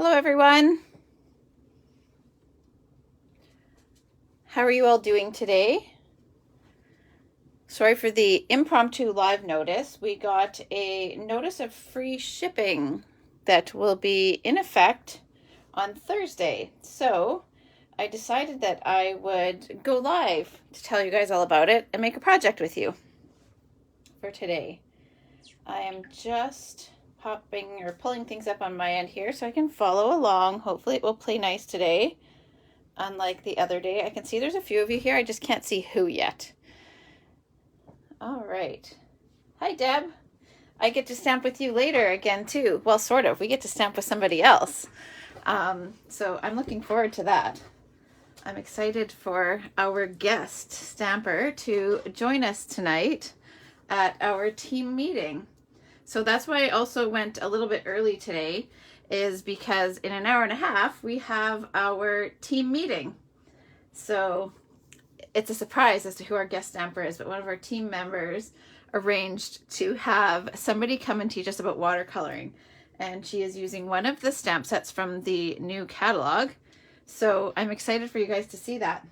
Hello everyone. How are you all doing today? Sorry for the impromptu live notice. We got a notice of free shipping that will be in effect on Thursday. So I decided that I would go live to tell you guys all about it and make a project with you for today. I am just popping or pulling things up on my end here so I can follow along. Hopefully it will play nice today. Unlike the other day, I can see there's a few of you here. I just can't see who yet. All right. Hi, Deb. I get to stamp with you later again, too. Well, sort of. We get to stamp with somebody else. So I'm looking forward to that. I'm excited for our guest stamper to join us tonight at our team meeting. So that's why I also went a little bit early today, is because in an hour and a half we have our team meeting. So it's a surprise as to who our guest stamper is, but one of our team members arranged to have somebody come and teach us about watercoloring, and she is using one of the stamp sets from the new catalog. So I'm excited for you guys to see that.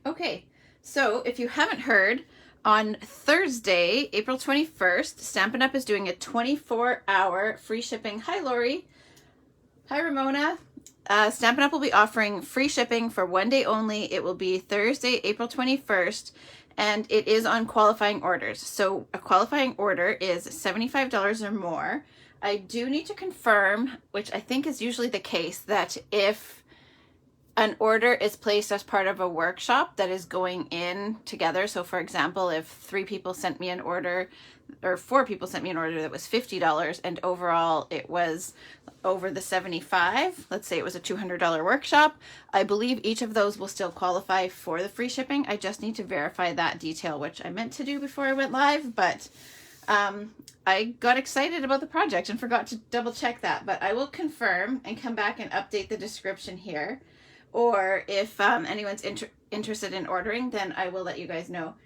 Okay, so if you haven't heard, on Thursday, April 21st, Stampin' Up! Is doing a 24-hour free shipping. Hi, Lori. Hi, Ramona. Stampin' Up! Will be offering free shipping for one day only. It will be Thursday, April 21st, and it is on qualifying orders. So a qualifying order is $75 or more. I do need to confirm, which I think is usually the case, that if an order is placed as part of a workshop that is going in together. So for example, if 3 people sent me an order, or 4 people sent me an order that was $50 and overall it was over the $75, let's say it was a $200 workshop, I believe each of those will still qualify for the free shipping. I just need to verify that detail, which I meant to do before I went live, but I got excited about the project and forgot to double check that, but I will confirm and come back and update the description here. Or if anyone's interested in ordering, then I will let you guys know.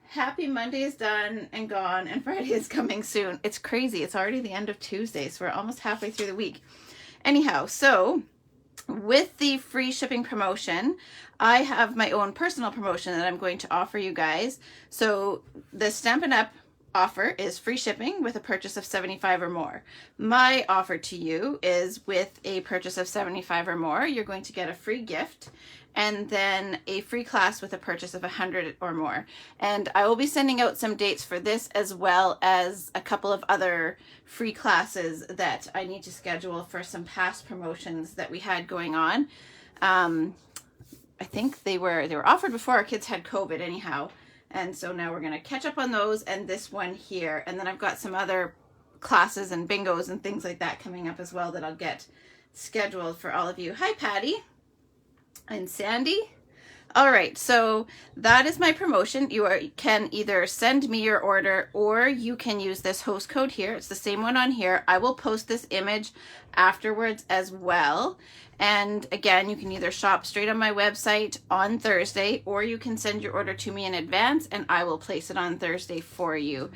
Happy Monday is done and gone, and Friday is coming soon. It's crazy. It's already the end of Tuesday, so we're almost halfway through the week. Anyhow, so with the free shipping promotion, I have my own personal promotion that I'm going to offer you guys. So the Stampin' Up! Offer is free shipping with a purchase of $75 or more. My offer to you is with a purchase of $75 or more, you're going to get a free gift and then a free class with a purchase of $100 or more. And I will be sending out some dates for this, as well as a couple of other free classes that I need to schedule for some past promotions that we had going on. I think they were offered before our kids had COVID anyhow. And so now we're going to catch up on those and this one here. And then I've got some other classes and bingos and things like that coming up as well that I'll get scheduled for all of you. Hi, Patty and Sandy. All right, so that is my promotion. You can either send me your order or you can use this host code here. It's the same one on here. I will post this image afterwards as well. And again, you can either shop straight on my website on Thursday, or you can send your order to me in advance and I will place it on Thursday for you.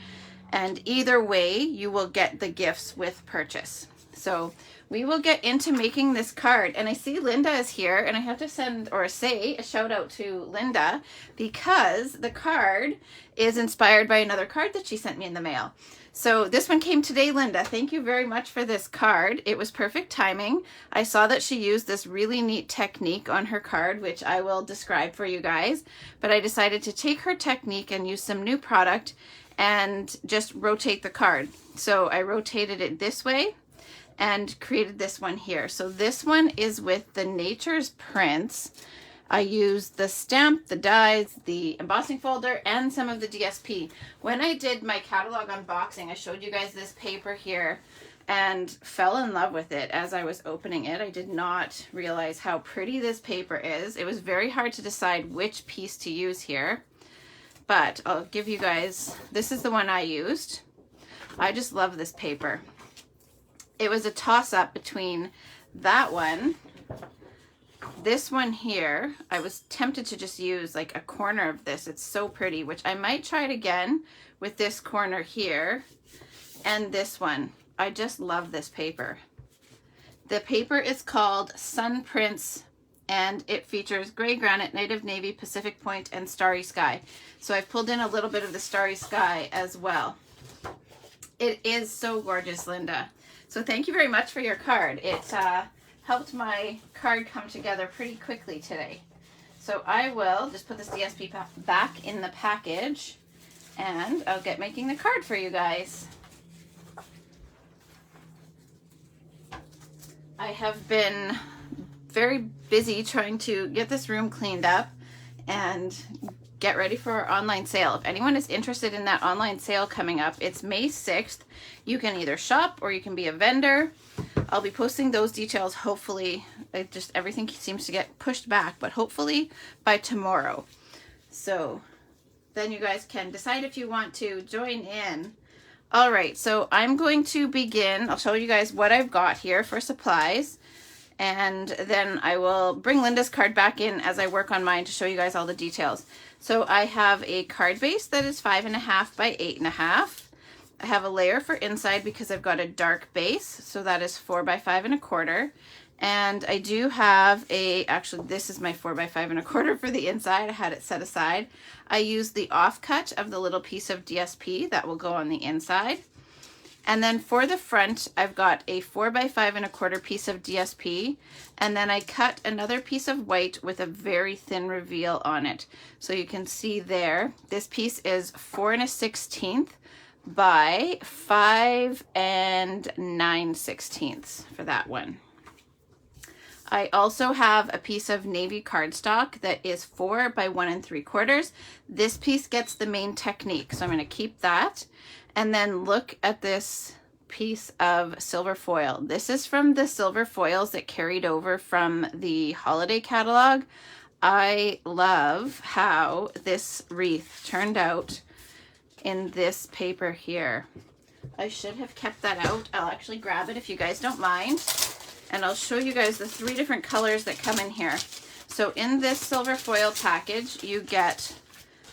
And either way, you will get the gifts with purchase. So we will get into making this card. And I see Linda is here, and I have to send or say a shout out to Linda because the card is inspired by another card that she sent me in the mail. So this one came today, Linda. Thank you very much for this card. It was perfect timing. I saw that she used this really neat technique on her card, which I will describe for you guys. But I decided to take her technique and use some new product and just rotate the card. So I rotated it this way and created this one here. So this one is with the Nature's Prints. I used the stamp, the dies, the embossing folder, and some of the DSP. When I did my catalog unboxing, I showed you guys this paper here and fell in love with it as I was opening it. I did not realize how pretty this paper is. It was very hard to decide which piece to use here, but I'll give you guys, this is the one I used. I just love this paper. It was a toss-up between that one, this one here. I was tempted to just use like a corner of this. It's so pretty, which I might try it again with this corner here and this one. I just love this paper. The paper is called Sun Prince, and it features gray granite, native navy, Pacific Point, and starry sky. So I've pulled in a little bit of the starry sky as well. It is so gorgeous, Linda. So thank you very much for your card. It helped my card come together pretty quickly today. So I will just put this DSP back in the package, and I'll get making the card for you guys. I have been very busy trying to get this room cleaned up and get ready for our online sale. If anyone is interested in that online sale coming up, it's May 6th. You can either shop or you can be a vendor. I'll be posting those details hopefully. Everything seems to get pushed back, but hopefully by tomorrow. So then you guys can decide if you want to join in. All right, so I'm going to begin. I'll show you guys what I've got here for supplies, and then I will bring Linda's card back in as I work on mine to show you guys all the details. So I have a card base that is 5.5 by 8.5. I have a layer for inside because I've got a dark base, so that is 4 by 5.25. And I do have actually this is my 4 by 5.25 for the inside. I had it set aside. I used the offcut of the little piece of DSP that will go on the inside. And then for the front, I've got a 4 by 5.25 piece of DSP, and then I cut another piece of white with a very thin reveal on it. So you can see there, this piece is 4 1/16 by 5 9/16 for that one. I also have a piece of navy cardstock that is 4 by 1 3/4. This piece gets the main technique, so I'm going to keep that. And then look at this piece of silver foil. This is from the silver foils that carried over from the holiday catalog. I love how this wreath turned out in this paper here. I should have kept that out. I'll actually grab it if you guys don't mind. And I'll show you guys the 3 different colors that come in here. So in this silver foil package, you get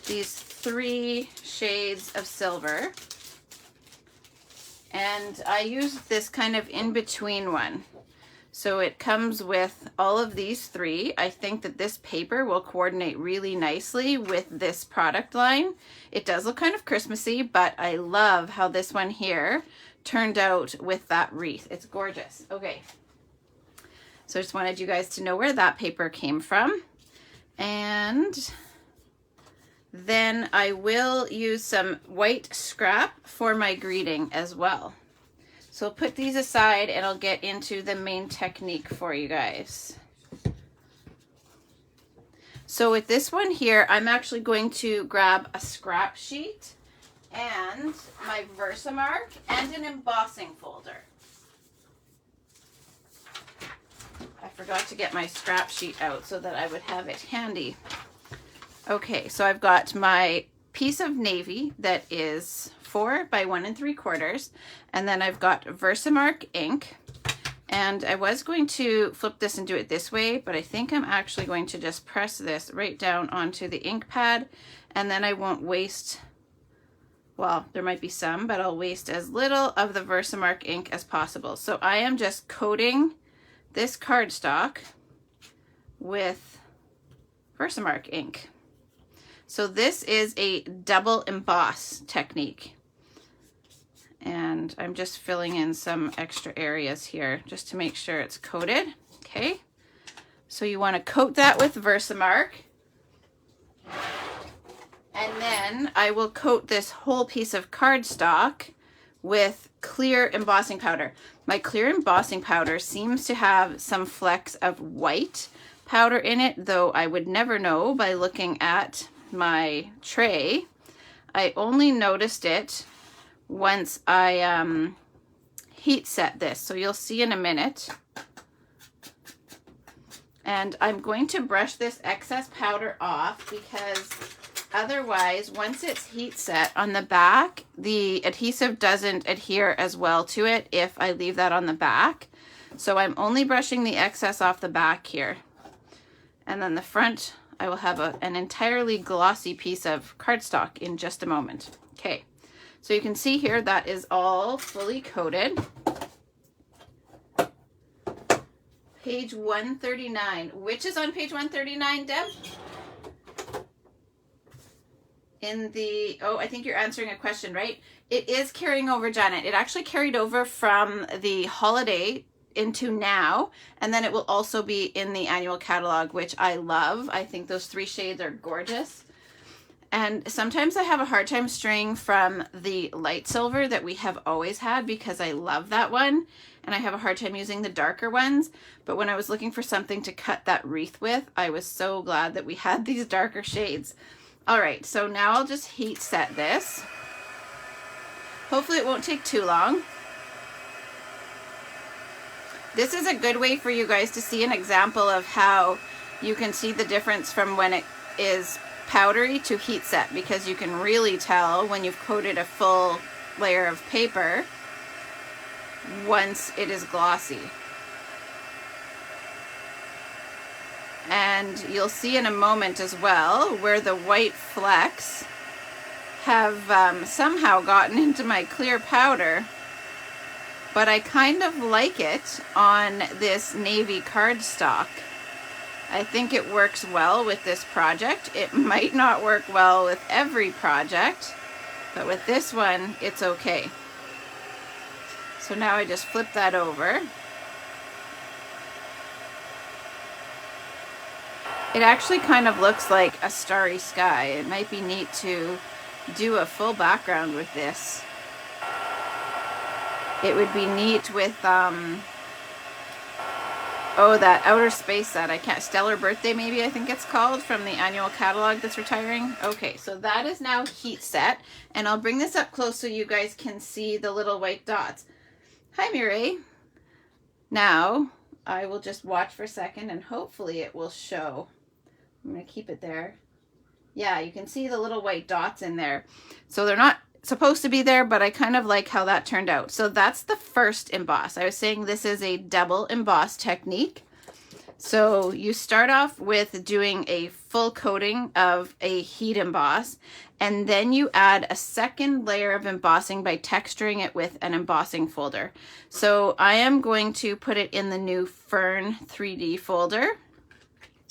these 3 shades of silver. And I used this kind of in-between one. So it comes with all of these 3. I think that this paper will coordinate really nicely with this product line. It does look kind of Christmassy, but I love how this one here turned out with that wreath. It's gorgeous. Okay. So I just wanted you guys to know where that paper came from. And then I will use some white scrap for my greeting as well. So I'll put these aside and I'll get into the main technique for you guys. So with this one here, I'm actually going to grab a scrap sheet and my Versamark and an embossing folder. I forgot to get my scrap sheet out so that I would have it handy. Okay, so I've got my piece of navy that is 4 by 1 3/4, and then I've got Versamark ink, and I was going to flip this and do it this way, but I think I'm actually going to just press this right down onto the ink pad, and then I won't waste, well, there might be some, but I'll waste as little of the Versamark ink as possible. So I am just coating this cardstock with Versamark ink. So this is a double emboss technique. And I'm just filling in some extra areas here just to make sure it's coated. Okay. So you want to coat that with Versamark. And then I will coat this whole piece of cardstock with clear embossing powder. My clear embossing powder seems to have some flecks of white powder in it, though I would never know by looking at my tray. I only noticed it once I heat set this, so you'll see in a minute. And I'm going to brush this excess powder off because otherwise, once it's heat set on the back, the adhesive doesn't adhere as well to it if I leave that on the back. So I'm only brushing the excess off the back here. And then the front, I will have an entirely glossy piece of cardstock in just a moment. Okay, so you can see here that is all fully coated. Page 139. Which is on page 139, Deb? In the, oh, I think you're answering a question, right? It is carrying over, Janet. It actually carried over from the holiday into now, and then it will also be in the annual catalog, which I love. I think those 3 shades are gorgeous. And sometimes I have a hard time straying from the light silver that we have always had because I love that one, and I have a hard time using the darker ones. But when I was looking for something to cut that wreath with, I was so glad that we had these darker shades. All right, so now I'll just heat set this. Hopefully it won't take too long. This is a good way for you guys to see an example of how you can see the difference from when it is powdery to heat set, because you can really tell when you've coated a full layer of paper once it is glossy. And you'll see in a moment as well where the white flecks have somehow gotten into my clear powder, but I kind of like it on this navy cardstock. I think it works well with this project. It might not work well with every project, but with this one, it's okay. So now I just flip that over. It actually kind of looks like a starry sky. It might be neat to do a full background with this. It would be neat with, oh, that outer space set. I can't, Stellar Birthday maybe I think it's called, from the annual catalog that's retiring. Okay, so that is now heat set, and I'll bring this up close so you guys can see the little white dots. Hi, Mireille. Now, I will just watch for a second and hopefully it will show. I'm going to keep it there. Yeah, you can see the little white dots in there. So they're not supposed to be there, but I kind of like how that turned out. So that's the first emboss. I was saying this is a double emboss technique. So you start off with doing a full coating of a heat emboss, and then you add a second layer of embossing by texturing it with an embossing folder. So I am going to put it in the new Fern 3D folder.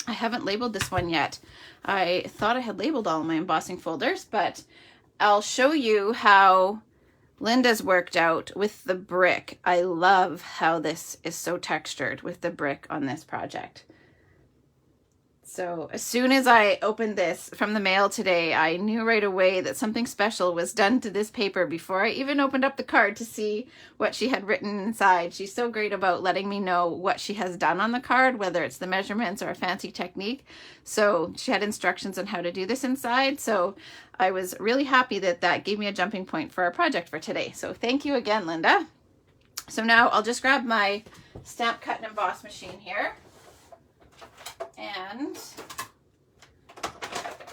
I haven't labeled this one yet. I thought I had labeled all my embossing folders, but I'll show you how Linda's worked out with the brick. I love how this is so textured with the brick on this project. So as soon as I opened this from the mail today, I knew right away that something special was done to this paper before I even opened up the card to see what she had written inside. She's so great about letting me know what she has done on the card, whether it's the measurements or a fancy technique. So she had instructions on how to do this inside. So I was really happy that that gave me a jumping point for our project for today. So thank you again, Linda. So now I'll just grab my stamp, cut, and emboss machine here. And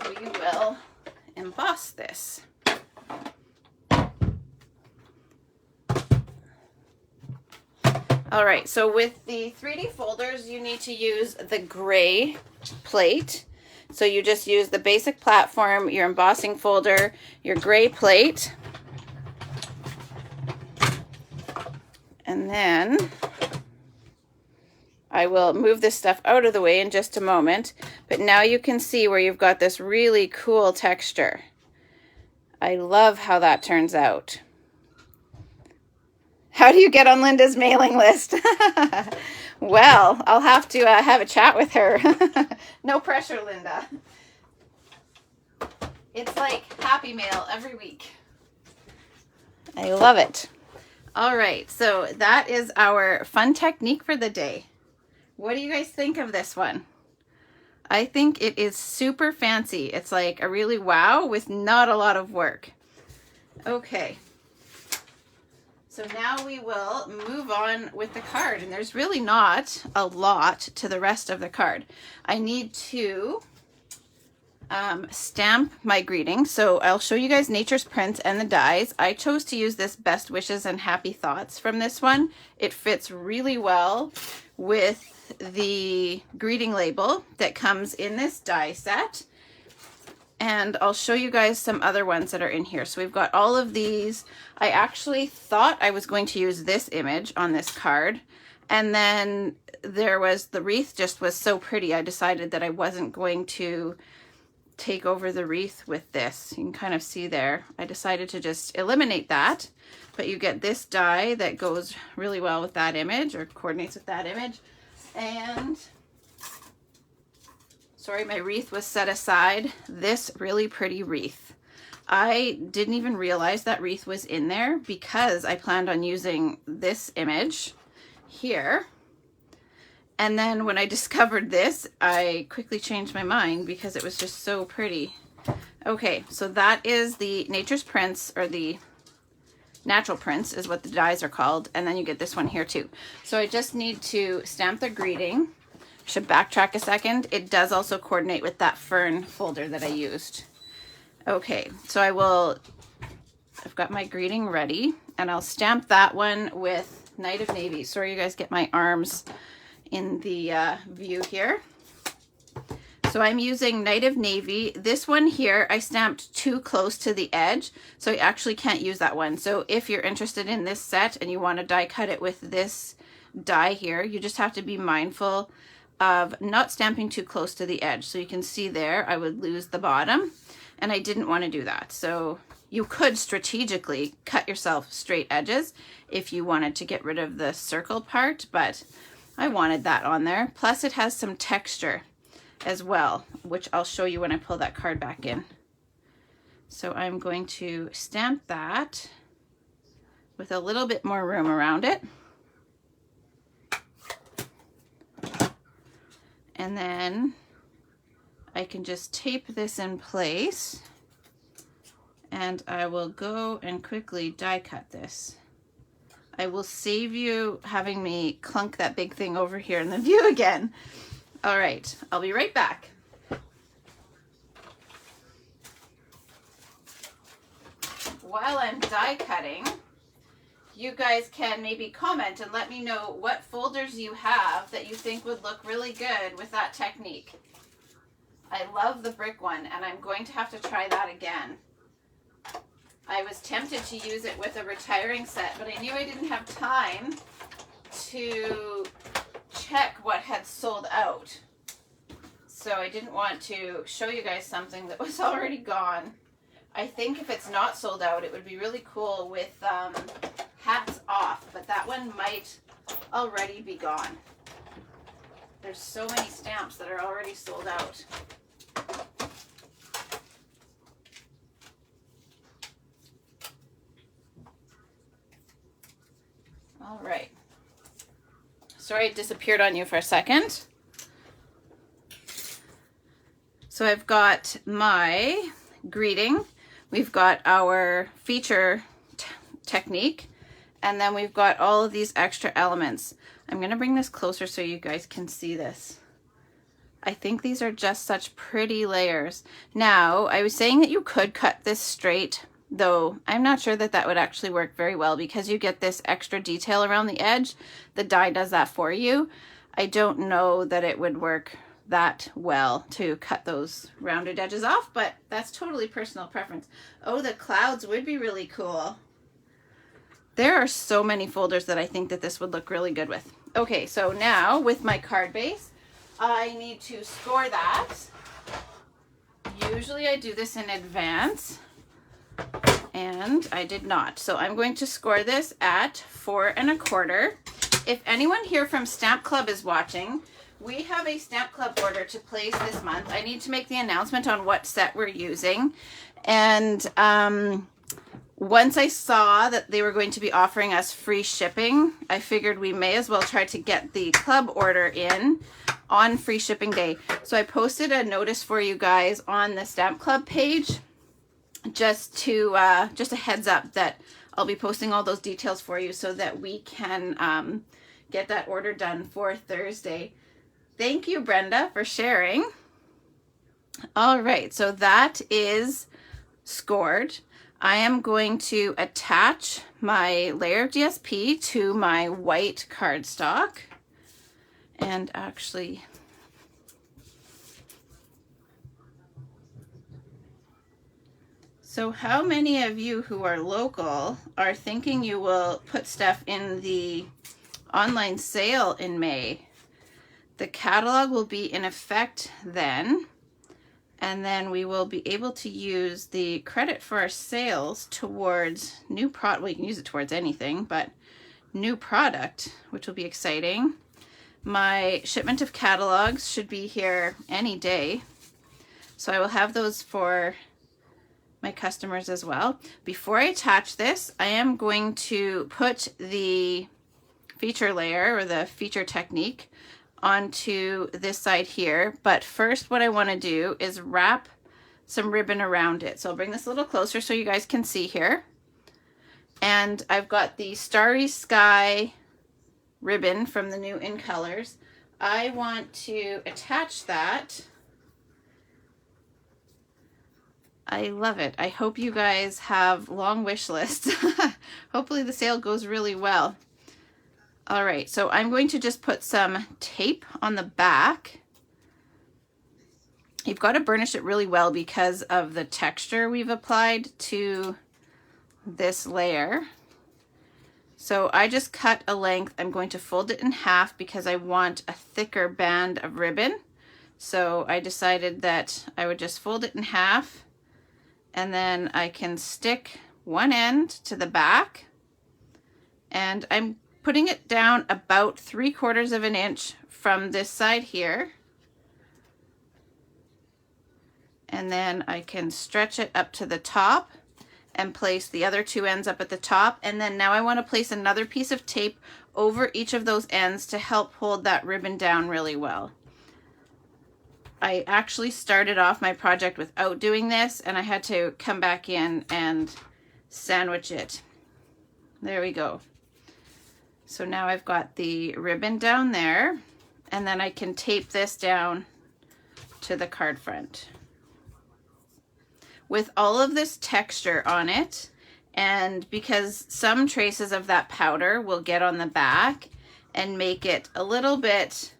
we will emboss this. All right, so with the 3D folders, you need to use the gray plate. So you just use the basic platform, your embossing folder, your gray plate, and then I will move this stuff out of the way in just a moment, but now you can see where you've got this really cool texture. I love how that turns out. How do you get on Linda's mailing list? Well, I'll have to have a chat with her. No pressure, Linda. It's like Happy Mail every week. I love it. All right, so that is our fun technique for the day. What do you guys think of this one? I think it is super fancy. It's like a really wow with not a lot of work. Okay. So now we will move on with the card, and there's really not a lot to the rest of the card. I need to stamp my greeting. So I'll show you guys Nature's Prints and the dies. I chose to use this Best Wishes and Happy Thoughts from this one. It fits really well with the greeting label that comes in this die set. And I'll show you guys some other ones that are in here. So we've got all of these. I actually thought I was going to use this image on this card, And then there was the wreath just was so pretty. I decided that I wasn't going to take over the wreath with this. You can kind of see there. I decided to just eliminate that, but you get this die that goes really well with that image, or coordinates with that image. And sorry, my wreath was set aside. This really pretty wreath. I didn't even realize that wreath was in there because I planned on using this image here. And then when I discovered this, I quickly changed my mind because it was just so pretty. Okay, so that is the Nature's Prints, or the Natural Prints is what the dies are called. And then you get this one here too. So I just need to stamp the greeting. Should backtrack a second. It does also coordinate with that fern folder that I used. Okay, so I've got my greeting ready, and I'll stamp that one with Night of Navy. Sorry you guys get my arms in the view here. So I'm using Night of Navy. This one here, I stamped too close to the edge, so I actually can't use that one. So if you're interested in this set and you want to die cut it with this die here, you just have to be mindful of not stamping too close to the edge. So you can see there, I would lose the bottom, and I didn't want to do that. So you could strategically cut yourself straight edges if you wanted to get rid of the circle part, but I wanted that on there. Plus it has some texture as well, which I'll show you when I pull that card back in. So I'm going to stamp that with a little bit more room around it. And then I can just tape this in place, and I will go and quickly die cut this. I will save you having me clunk that big thing over here in the view again. All right, I'll be right back. While I'm die cutting, you guys can maybe comment and let me know what folders you have that you think would look really good with that technique. I love the brick one, and I'm going to have to try that again. I was tempted to use it with a retiring set, but I knew I didn't have time to check what had sold out. So I didn't want to show you guys something that was already gone. I think if it's not sold out, it would be really cool with hats off, but that one might already be gone. There's so many stamps that are already sold out. All right. Sorry it disappeared on you for a second. So I've got my greeting. We've got our feature technique, and then we've got all of these extra elements. I'm going to bring this closer so you guys can see this. I think these are just such pretty layers. Now, I was saying that you could cut this straight, though I'm not sure that that would actually work very well because you get this extra detail around the edge. The die does that for you. I don't know that it would work that well to cut those rounded edges off, but that's totally personal preference. Oh, the clouds would be really cool. There are so many folders that I think that this would look really good with. Okay, so now with my card base, I need to score that. Usually I do this in advance, and I did not. So I'm going to score this at 4 1/4. If anyone here from Stamp Club is watching, we have a Stamp Club order to place this month. I need to make the announcement on what set we're using. And once I saw that they were going to be offering us free shipping, I figured we may as well try to get the club order in on free shipping day. So I posted a notice for you guys on the Stamp Club page, just a heads up that I'll be posting all those details for you so that we can get that order done for Thursday. Thank you, Brenda, for sharing. All right, so that is scored. I am going to attach my layer of DSP to my white cardstock, and actually so how many of you who are local are thinking you will put stuff in the online sale in May. The catalog will be in effect then, and then we will be able to use the credit for our sales towards new product. Well, you can use it towards anything, but new product, which will be exciting. My shipment of catalogs should be here any day, so I will have those for my customers as well. Before I attach this, I am going to put the feature layer or the feature technique onto this side here, but first what I want to do is wrap some ribbon around it. So I'll bring this a little closer so you guys can see here. And I've got the Starry Sky ribbon from the new In Colors. I want to attach that. I love it. I hope you guys have long wish lists. Hopefully the sale goes really well. All right, so I'm going to just put some tape on the back. You've got to burnish it really well because of the texture we've applied to this layer. So I just cut a length. I'm going to fold it in half because I want a thicker band of ribbon. So I decided that I would just fold it in half, and then I can stick one end to the back, and I'm putting it down about 3/4 of an inch from this side here. And then I can stretch it up to the top and place the other two ends up at the top. And then now I want to place another piece of tape over each of those ends to help hold that ribbon down really well. I actually started off my project without doing this, and I had to come back in and sandwich it. There we go. So now I've got the ribbon down there, and then I can tape this down to the card front. With all of this texture on it, and because some traces of that powder will get on the back and make it a little bit,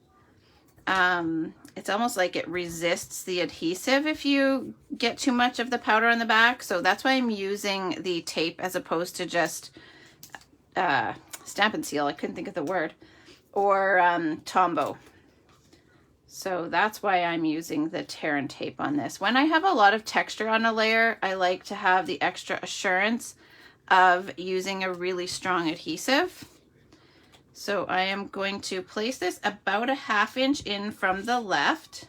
it's almost like it resists the adhesive if you get too much of the powder on the back. So that's why I'm using the tape as opposed to just Stamp and Seal, I couldn't think of the word, or Tombow. So that's why I'm using the tear and tape on this. When I have a lot of texture on a layer, I like to have the extra assurance of using a really strong adhesive. So I am going to place this about a 1/2 inch in from the left.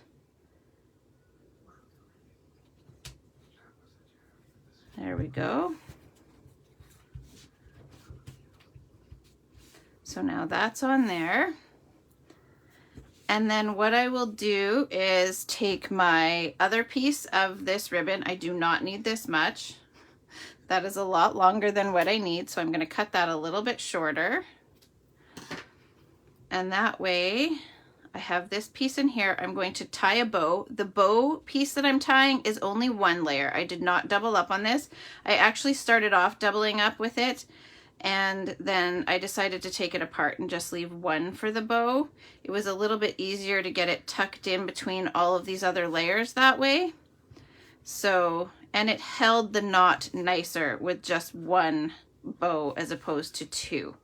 There we go. So now that's on there. And then what I will do is take my other piece of this ribbon. I do not need this much. That is a lot longer than what I need, so I'm going to cut that a little bit shorter. And that way I have this piece in here. I'm going to tie a bow. The bow piece that I'm tying is only one layer. I did not double up on this. I actually started off doubling up with it, and then I decided to take it apart and just leave one for the bow. It was a little bit easier to get it tucked in between all of these other layers that way. So, and it held the knot nicer with just one bow as opposed to two.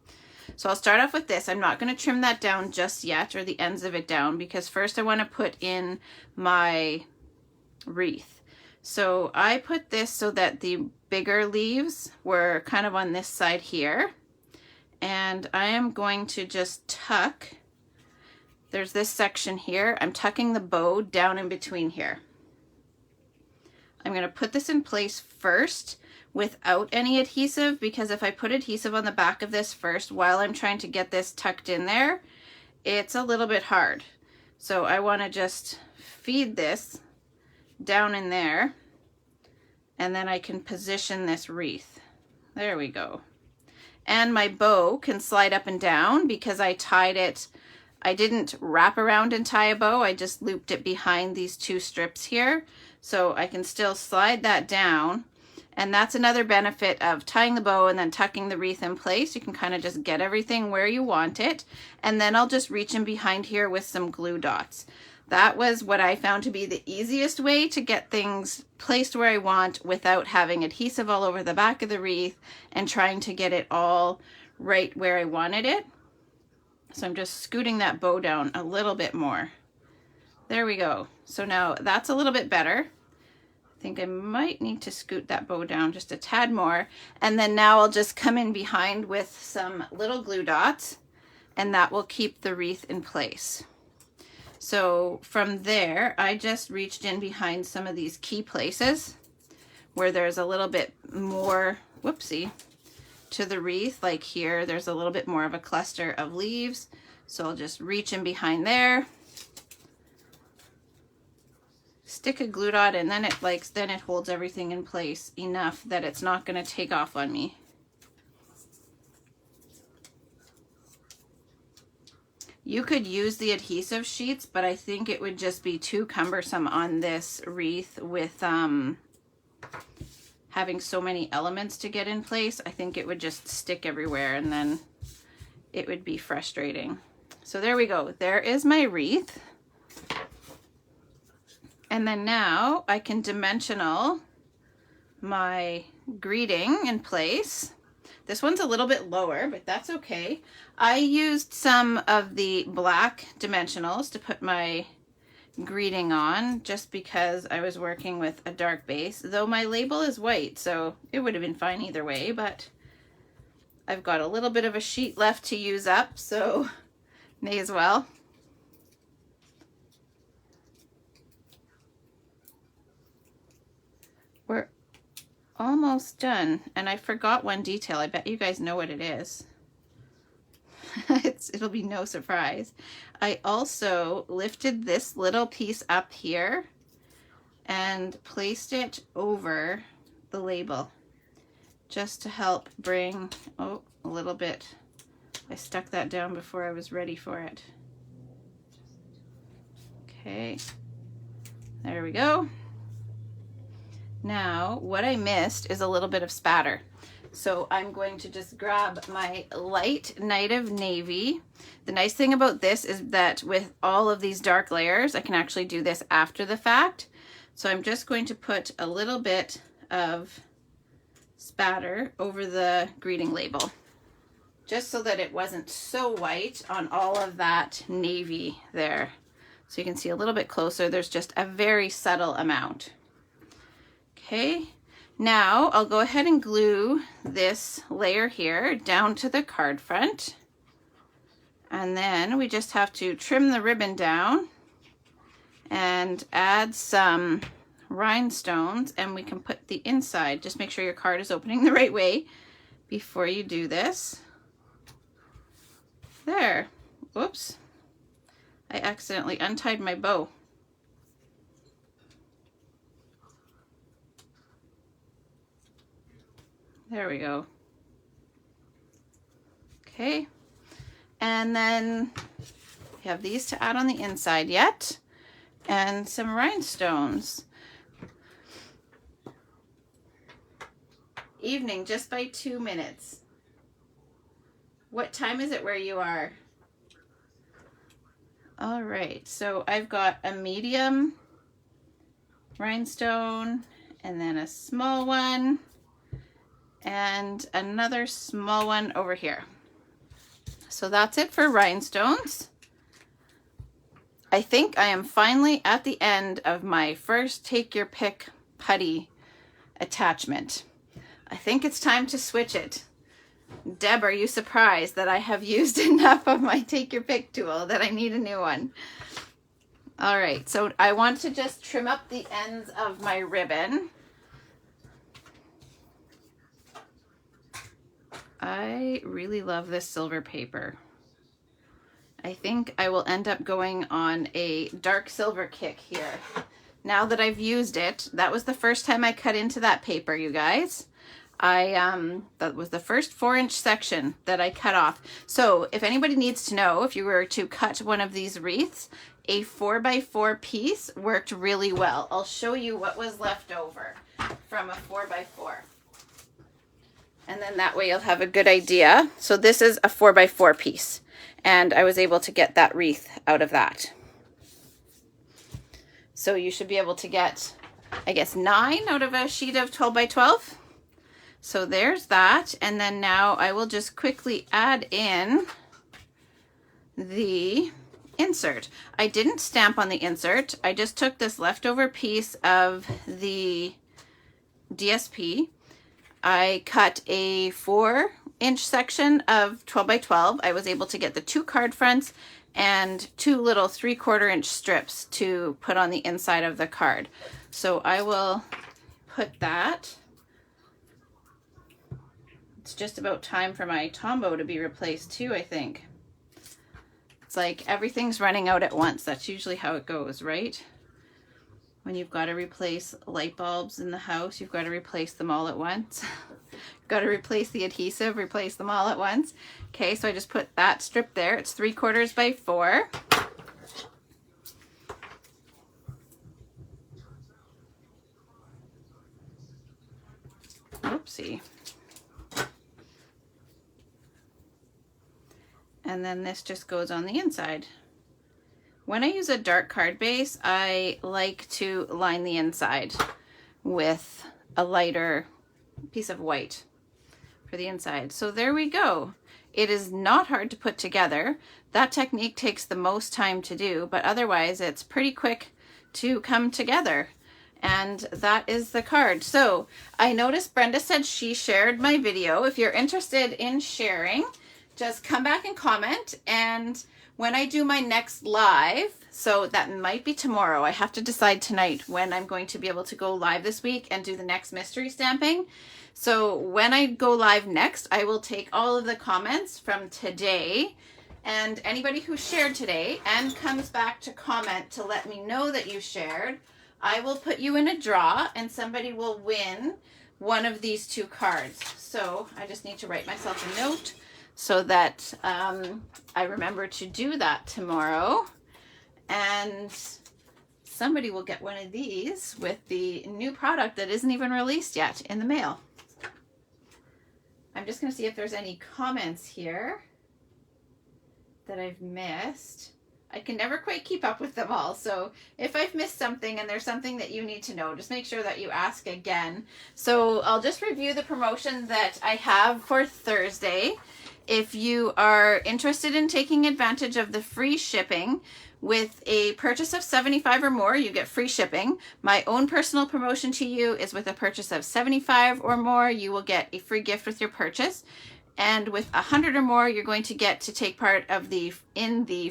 So I'll start off with this. I'm not going to trim that down just yet, or the ends of it down, because first I want to put in my wreath. So I put this so that the bigger leaves were kind of on this side here. And I am going to just tuck, there's this section here, I'm tucking the bow down in between here. I'm going to put this in place first without any adhesive, because if I put adhesive on the back of this first while I'm trying to get this tucked in there, it's a little bit hard. So I want to just feed this down in there, and then I can position this wreath. There we go. And my bow can slide up and down because I tied it. I didn't wrap around and tie a bow. I just looped it behind these two strips here. So I can still slide that down. And that's another benefit of tying the bow and then tucking the wreath in place. You can kind of just get everything where you want it. And then I'll just reach in behind here with some glue dots. That was what I found to be the easiest way to get things placed where I want without having adhesive all over the back of the wreath and trying to get it all right where I wanted it. So I'm just scooting that bow down a little bit more. There we go. So now that's a little bit better. I think I might need to scoot that bow down just a tad more. And then now I'll just come in behind with some little glue dots, and that will keep the wreath in place. So from there, I just reached in behind some of these key places where there's a little bit more, whoopsie, to the wreath. Like here, there's a little bit more of a cluster of leaves. So I'll just reach in behind there, stick a glue dot, and then it holds everything in place enough that it's not going to take off on me. You could use the adhesive sheets, but I think it would just be too cumbersome on this wreath with having so many elements to get in place. I think it would just stick everywhere and then it would be frustrating. So there we go. There is my wreath. And then now I can dimensional my greeting in place. This one's a little bit lower, but that's okay. I used some of the black dimensionals to put my greeting on just because I was working with a dark base, though my label is white, so it would have been fine either way, but I've got a little bit of a sheet left to use up, so may as well. We're almost done, and I forgot one detail. I bet you guys know what it is. It'll be no surprise. I also lifted this little piece up here and placed it over the label just to help bring, oh, a little bit. I stuck that down before I was ready for it. Okay, there we go. Now, what I missed is a little bit of spatter. So I'm going to just grab my light native navy. The nice thing about this is that with all of these dark layers, I can actually do this after the fact. So I'm just going to put a little bit of spatter over the greeting label, just so that it wasn't so white on all of that navy there. So you can see a little bit closer, there's just a very subtle amount. Okay, now I'll go ahead and glue this layer here down to the card front. And then we just have to trim the ribbon down and add some rhinestones, and we can put the inside. Just make sure your card is opening the right way before you do this. There, whoops, I accidentally untied my bow. There we go. Okay, and then we have these to add on the inside yet, and some rhinestones. Evening, just by 2 minutes. What time is it where you are? All right, so I've got a medium rhinestone, and then a small one, and another small one over here. So that's it for rhinestones. I think I am finally at the end of my first take your pick putty attachment. I think it's time to switch it. Deb, are you surprised that I have used enough of my take your pick tool that I need a new one? All right, so I want to just trim up the ends of my ribbon. I really love this silver paper. I think I will end up going on a dark silver kick here. Now that I've used it, that was the first time I cut into that paper, you guys. That was the first 4-inch section that I cut off. So if anybody needs to know, if you were to cut one of these wreaths, a 4x4 piece worked really well. I'll show you what was left over from a 4x4. And then that way you'll have a good idea. So this is a 4x4 piece, and I was able to get that wreath out of that. So you should be able to get, I guess, 9 out of a sheet of 12x12. So there's that. And then now I will just quickly add in the insert. I didn't stamp on the insert. I just took this leftover piece of the DSP. I cut a 4-inch section of 12 by 12. I was able to get the 2 card fronts and 2 little 3/4 inch strips to put on the inside of the card. So I will put that. It's just about time for my Tombow to be replaced too, I think. It's like everything's running out at once. That's usually how it goes, right? When you've got to replace light bulbs in the house, you've got to replace them all at once. You've got to replace the adhesive, replace them all at once. Okay, so I just put that strip there. It's 3/4 by 4. Oopsie. And then this just goes on the inside. When I use a dark card base, I like to line the inside with a lighter piece of white for the inside. So there we go. It is not hard to put together. That technique takes the most time to do, but otherwise it's pretty quick to come together. And that is the card. So I noticed Brenda said she shared my video. If you're interested in sharing, just come back and comment, and when I do my next live, so that might be tomorrow, I have to decide tonight when I'm going to be able to go live this week and do the next mystery stamping. So when I go live next, I will take all of the comments from today, and anybody who shared today and comes back to comment to let me know that you shared, I will put you in a draw and somebody will win one of these 2 cards. So I just need to write myself a note so that I remember to do that tomorrow. And somebody will get one of these with the new product that isn't even released yet in the mail. I'm just going to see if there's any comments here that I've missed. I can never quite keep up with them all. So if I've missed something and there's something that you need to know, just make sure that you ask again. So I'll just review the promotion that I have for Thursday. If you are interested in taking advantage of the free shipping, with a purchase of $75 or more, you get free shipping. My own personal promotion to you is with a purchase of $75 or more, you will get a free gift with your purchase. And with $100 or more, you're going to get to take part of the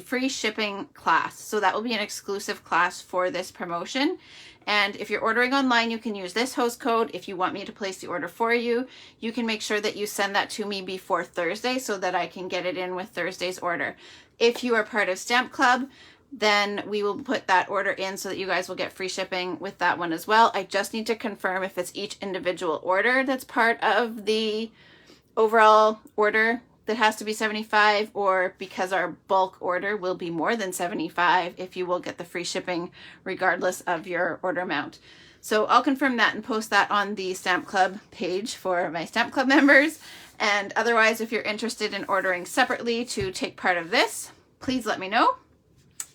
free shipping class. So that will be an exclusive class for this promotion. And if you're ordering online, you can use this host code. If you want me to place the order for you, you can make sure that you send that to me before Thursday so that I can get it in with Thursday's order. If you are part of Stamp Club, then we will put that order in so that you guys will get free shipping with that one as well. I just need to confirm if it's each individual order that's part of the overall order that has to be 75, or because our bulk order will be more than 75, if you will get the free shipping regardless of your order amount. So I'll confirm that and post that on the Stamp Club page for my Stamp Club members. And otherwise, if you're interested in ordering separately to take part of this, please let me know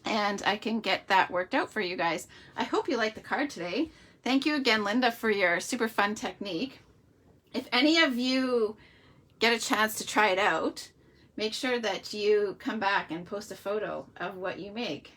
and I can get that worked out for you guys. I hope you liked the card today. Thank you again, Linda, for your super fun technique. If any of you get a chance to try it out, make sure that you come back and post a photo of what you make.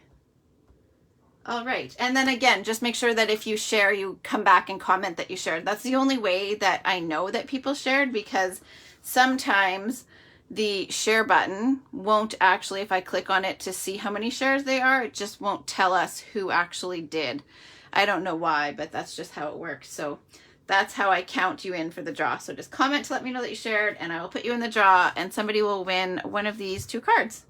All right, and then again, just make sure that if you share, you come back and comment that you shared. That's the only way that I know that people shared, because sometimes the share button won't actually, if I click on it to see how many shares they are, it just won't tell us who actually did. I don't know why, but that's just how it works. So that's how I count you in for the draw. So just comment to let me know that you shared, and I will put you in the draw, and somebody will win one of these 2 cards.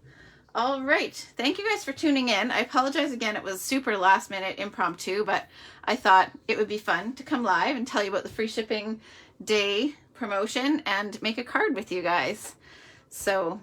All right. Thank you guys for tuning in. I apologize again. It was super last minute impromptu, but I thought it would be fun to come live and tell you about the free shipping day promotion and make a card with you guys. So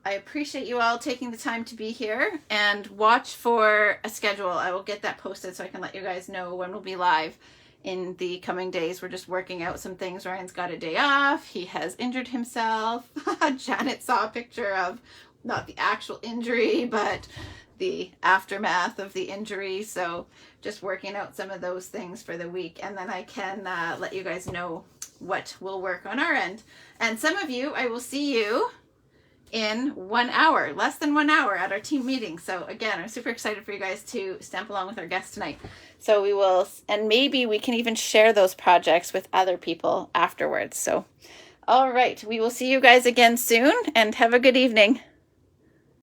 I appreciate you all taking the time to be here, and watch for a schedule. I will get that posted so I can let you guys know when we'll be live in the coming days. We're just working out some things. Ryan's got a day off. He has injured himself. Janet saw a picture of not the actual injury, but the aftermath of the injury. So just working out some of those things for the week, and then I can let you guys know what will work on our end. And some of you, I will see you in 1 hour, less than 1 hour at our team meeting. So again, I'm super excited for you guys to stamp along with our guests tonight. So we will, and maybe we can even share those projects with other people afterwards. So, all right, we will see you guys again soon, and have a good evening.